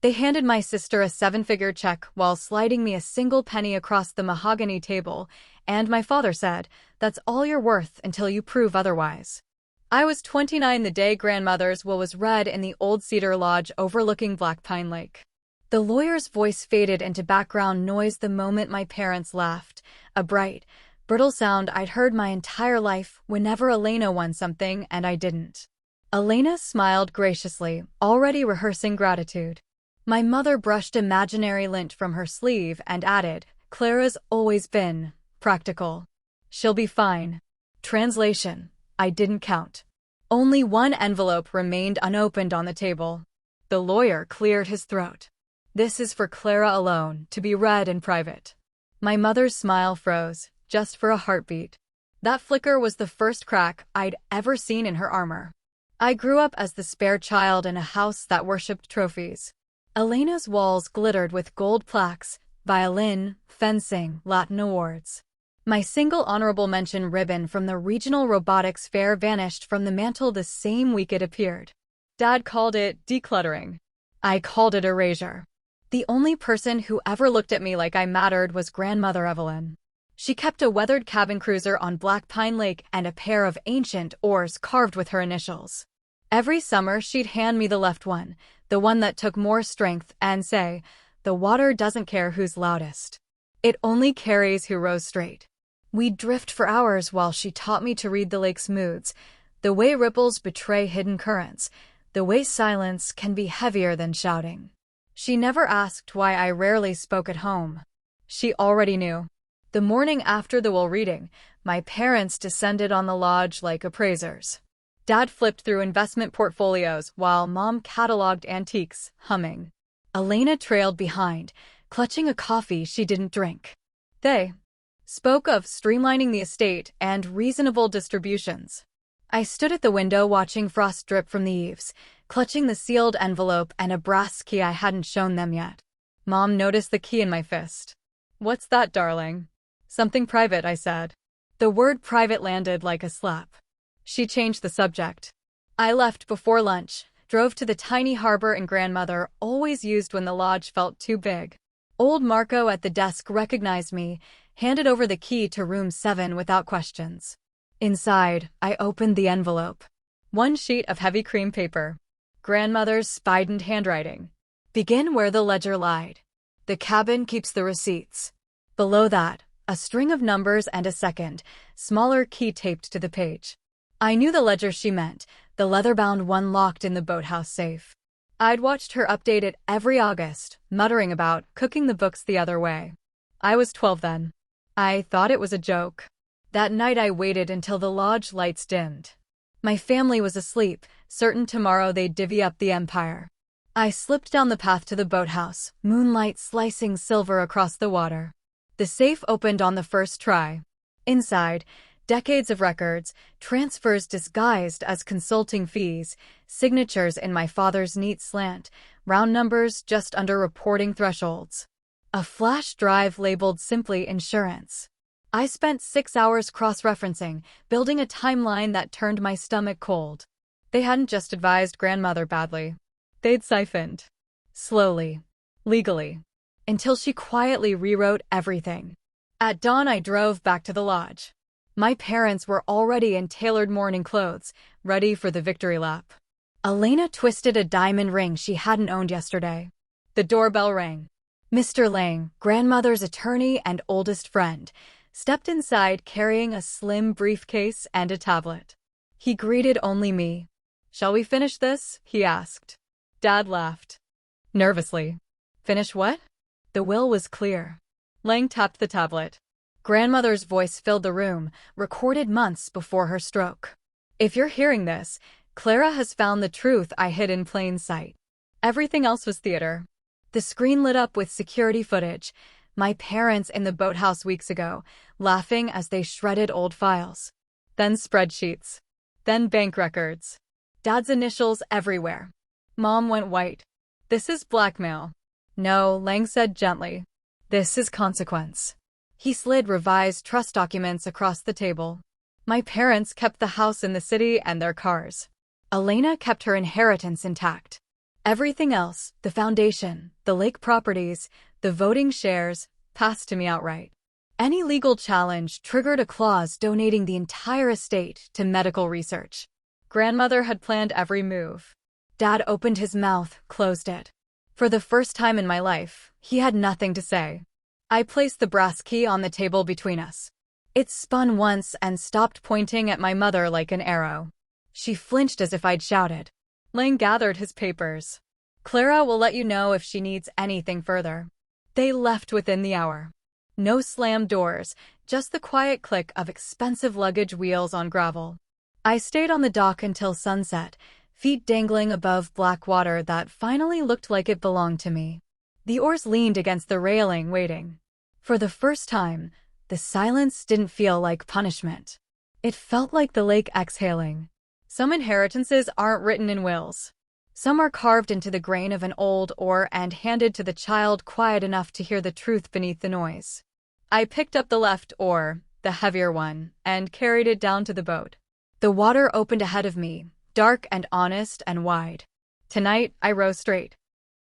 They handed my sister a seven-figure check while sliding me a single penny across the mahogany table, and my father said, "That's all you're worth until you prove otherwise." I was 29 the day grandmother's will was read in the old cedar lodge overlooking Black Pine Lake. The lawyer's voice faded into background noise the moment my parents laughed, a bright, brittle sound I'd heard my entire life whenever Elena won something and I didn't. Elena smiled graciously, already rehearsing gratitude. My mother brushed imaginary lint from her sleeve and added, "Clara's always been practical. She'll be fine." Translation: I didn't count. Only one envelope remained unopened on the table. The lawyer cleared his throat. "This is for Clara alone, to be read in private." My mother's smile froze, just for a heartbeat. That flicker was the first crack I'd ever seen in her armor. I grew up as the spare child in a house that worshipped trophies. Elena's walls glittered with gold plaques, violin, fencing, Latin awards. My single honorable mention ribbon from the regional robotics fair vanished from the mantel the same week it appeared. Dad called it decluttering. I called it erasure. The only person who ever looked at me like I mattered was grandmother Evelyn. She kept a weathered cabin cruiser on Black Pine Lake and a pair of ancient oars carved with her initials. Every summer she'd hand me the left one, the one that took more strength, and say, "The water doesn't care who's loudest. It only carries who rows straight." We'd drift for hours while she taught me to read the lake's moods, the way ripples betray hidden currents, the way silence can be heavier than shouting. She never asked why I rarely spoke at home. She already knew. The morning after the will reading, my parents descended on the lodge like appraisers. Dad flipped through investment portfolios while Mom cataloged antiques, humming. Elena trailed behind, clutching a coffee she didn't drink. They spoke of streamlining the estate and reasonable distributions. I stood at the window watching frost drip from the eaves, clutching the sealed envelope and a brass key I hadn't shown them yet. Mom noticed the key in my fist. "What's that, darling?" "Something private," I said. The word private landed like a slap. She changed the subject. I left before lunch, drove to the tiny harbor and grandmother always used when the lodge felt too big. Old Marco at the desk recognized me, handed over the key to room 7 without questions. Inside, I opened the envelope. One sheet of heavy cream paper. Grandmother's spided handwriting. "Begin where the ledger lied. The cabin keeps the receipts." Below that, a string of numbers and a second, smaller key taped to the page. I knew the ledger she meant, the leather-bound one locked in the boathouse safe. I'd watched her update it every August, muttering about cooking the books the other way. I was 12 then. I thought it was a joke. That night I waited until the lodge lights dimmed. My family was asleep, certain tomorrow they'd divvy up the empire. I slipped down the path to the boathouse, moonlight slicing silver across the water. The safe opened on the first try. Inside, decades of records, transfers disguised as consulting fees, signatures in my father's neat slant, round numbers just under reporting thresholds. A flash drive labeled simply insurance. I spent 6 hours cross-referencing, building a timeline that turned my stomach cold. They hadn't just advised grandmother badly. They'd siphoned. Slowly. Legally. Until she quietly rewrote everything. At dawn I drove back to the lodge. My parents were already in tailored morning clothes, ready for the victory lap. Elena twisted a diamond ring she hadn't owned yesterday. The doorbell rang. Mr. Lang, grandmother's attorney and oldest friend, stepped inside carrying a slim briefcase and a tablet. He greeted only me. "Shall we finish this?" he asked. Dad laughed. Nervously. "Finish what?" The will was clear. Lang tapped the tablet. Grandmother's voice filled the room, recorded months before her stroke. "If you're hearing this, Clara has found the truth I hid in plain sight." Everything else was theater. The screen lit up with security footage, my parents in the boathouse weeks ago, laughing as they shredded old files. Then spreadsheets. Then bank records. Dad's initials everywhere. Mom went white. "This is blackmail." "No," Lang said gently. "This is consequence." He slid revised trust documents across the table. My parents kept the house in the city and their cars. Elena kept her inheritance intact. Everything else, the foundation, the lake properties, the voting shares, passed to me outright. Any legal challenge triggered a clause donating the entire estate to medical research. Grandmother had planned every move. Dad opened his mouth, closed it. For the first time in my life, he had nothing to say. I placed the brass key on the table between us. It spun once and stopped pointing at my mother like an arrow. She flinched as if I'd shouted. Lang gathered his papers. Clara will let you know if she needs anything further. They left within the hour. No slammed doors, just the quiet click of expensive luggage wheels on gravel. I stayed on the dock until sunset, feet dangling above black water that finally looked like it belonged to me. The oars leaned against the railing, waiting. For the first time, the silence didn't feel like punishment. It felt like the lake exhaling. Some inheritances aren't written in wills. Some are carved into the grain of an old oar and handed to the child quiet enough to hear the truth beneath the noise. I picked up the left oar, the heavier one, and carried it down to the boat. The water opened ahead of me, dark and honest and wide. Tonight, I rose straight.